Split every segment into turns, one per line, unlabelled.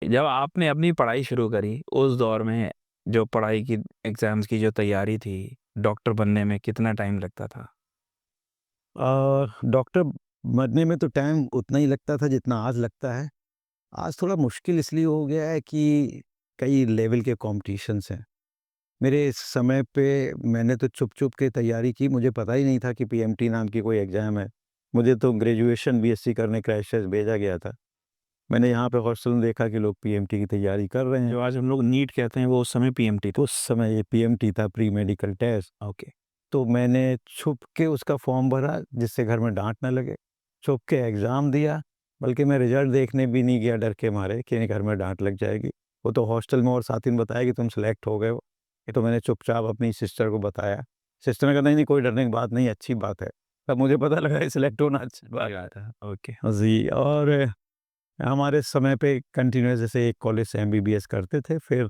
जब आपने अपनी पढ़ाई शुरू करी, उस दौर में जो पढ़ाई की एग्ज़ाम्स की जो तैयारी थी, डॉक्टर बनने में कितना टाइम लगता था?
डॉक्टर बनने में तो टाइम उतना ही लगता था जितना आज लगता है। आज थोड़ा मुश्किल इसलिए हो गया है कि कई लेवल के कॉम्पिटिशन्स हैं। मेरे इस समय पे मैंने तो चुप-चुप के तैयारी की, मुझे पता ही नहीं था कि पीएमटी नाम की कोई एग्ज़ाम है। मुझे तो ग्रेजुएशन बीएससी करने क्राइस्ट भेजा गया था। मैंने यहाँ पे हॉस्टल में देखा कि लोग पीएमटी की तैयारी कर रहे हैं।
जो आज हम लोग नीट कहते हैं, वो उस समय पीएमटी था।
उस समय ये पीएमटी था, प्री मेडिकल टेस्ट।
ओके।
तो मैंने छुप के उसका फॉर्म भरा जिससे घर में डाँट ना लगे। छुप के एग्ज़ाम दिया, बल्कि मैं रिज़ल्ट देखने भी नहीं गया डर के मारे कि घर में डाँट लग जाएगी। वो तो हॉस्टल में और साथी ने बताया कि तुम सेलेक्ट हो गए हो। ये तो मैंने चुपचाप अपनी सिस्टर को बताया। सिस्टर ने कहा नहीं, नहीं कोई डरने की बात नहीं है, अच्छी बात है। तब मुझे पता लगा ये सेलेक्ट होना अच्छी बात
सही
है।
बात है। ओके।
जी, और हमारे समय पे कंटीन्यूअस जैसे एक कॉलेज से एमबीबीएस करते थे, फिर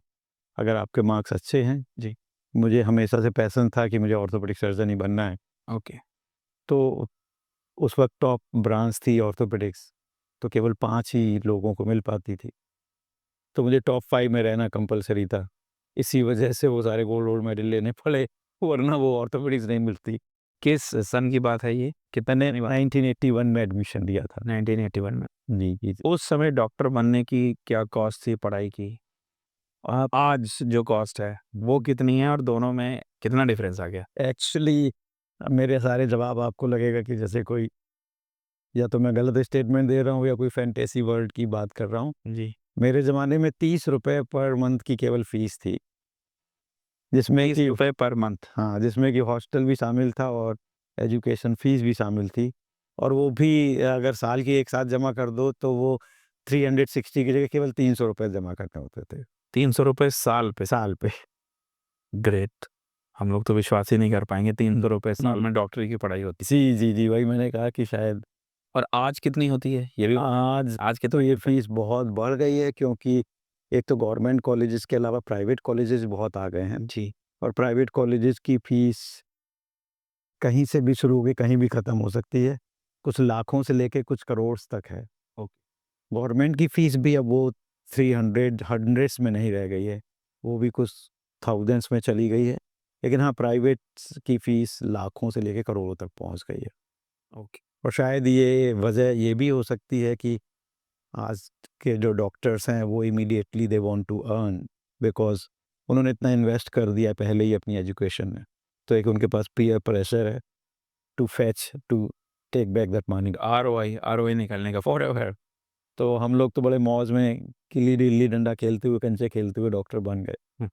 अगर आपके मार्क्स अच्छे हैं,
जी।
मुझे हमेशा से पैशन था कि मुझे ऑर्थोपेडिक सर्जन ही बनना है।
ओके।
तो उस वक़्त टॉप ब्रांच थी ऑर्थोपेडिक्स, तो केवल 5 ही लोगों को मिल पाती थी। तो मुझे टॉप 5 में रहना कंपल्सरी था। इसी वजह से वो सारे गोल्ड मेडल लेने पड़े, वरना वो ऑर्थोपेडिक्स नहीं मिलती।
किस सन की बात है ये? कितने
मैंने
की बात?
1981 में एडमिशन लिया था।
1981 में।
जी, जी।
उस समय डॉक्टर बनने की क्या कॉस्ट थी पढ़ाई की?
आप
आज जो कॉस्ट है, वो कितनी है और दोनों में कितना डिफ़रेंस आ गया?
एक्चुअली मेरे सारे जवाब आपको लगेगा कि जैसे कोई या तो मैं गलत स्टेटमेंट दे रहा हूँ या कोई फैंटेसी वर्ल्ड की बात कर रहा हूँ।
जी।
मेरे ज़माने में ₹30 पर मंथ की केवल फ़ीस थी, जिसमें कि
₹30 पर मंथ।
हाँ, जिसमें कि हॉस्टल भी शामिल था और एजुकेशन फ़ीस भी शामिल थी, और वो भी अगर साल की एक साथ जमा कर दो तो वो 360 की जगह केवल ₹300 जमा करने होते थे,
₹300 साल पे।
साल पे।
ग्रेट! हम लोग तो विश्वास ही नहीं कर पाएँगे ₹300 साल
जी।
में डॉक्टरी की पढ़ाई होती।
जी, जी, जी, वही मैंने कहा कि शायद
और आज कितनी होती है? ये भी
आज
आज
तो ये
कितने?
फ़ीस बहुत बढ़ गई है, क्योंकि एक तो गवर्नमेंट कॉलेजेस के अलावा प्राइवेट कॉलेजेस बहुत आ गए हैं,
जी।
और प्राइवेट कॉलेजेस की फ़ीस कहीं से भी शुरू होके कहीं भी ख़त्म हो सकती है। कुछ लाखों से लेके कुछ करोड़ तक है।
ओके।
गवर्नमेंट की फ़ीस भी अब वो 300 हंड्रेड्स में नहीं रह गई है। वो भी कुछ थाउज़ेंड्स में चली गई है। लेकिन हाँ, प्राइवेट्स की फ़ीस लाखों से लेके करोड़ों तक पहुँच गई है।
ओके।
और शायद ये वजह ये भी हो सकती है कि आज के जो डॉक्टर्स हैं वो immediately they want to earn, because उन्होंने इतना इन्वेस्ट कर दिया पहले ही अपनी एजुकेशन में। तो एक उनके पास पीयर प्रेशर है to fetch to take back that money.
ROI निकालने का फॉरएवर।
तो हम लोग तो बड़े मौज में गिल्ली-डिल्ली डंडा खेलते हुए, कंचे खेलते हुए डॉक्टर बन गए।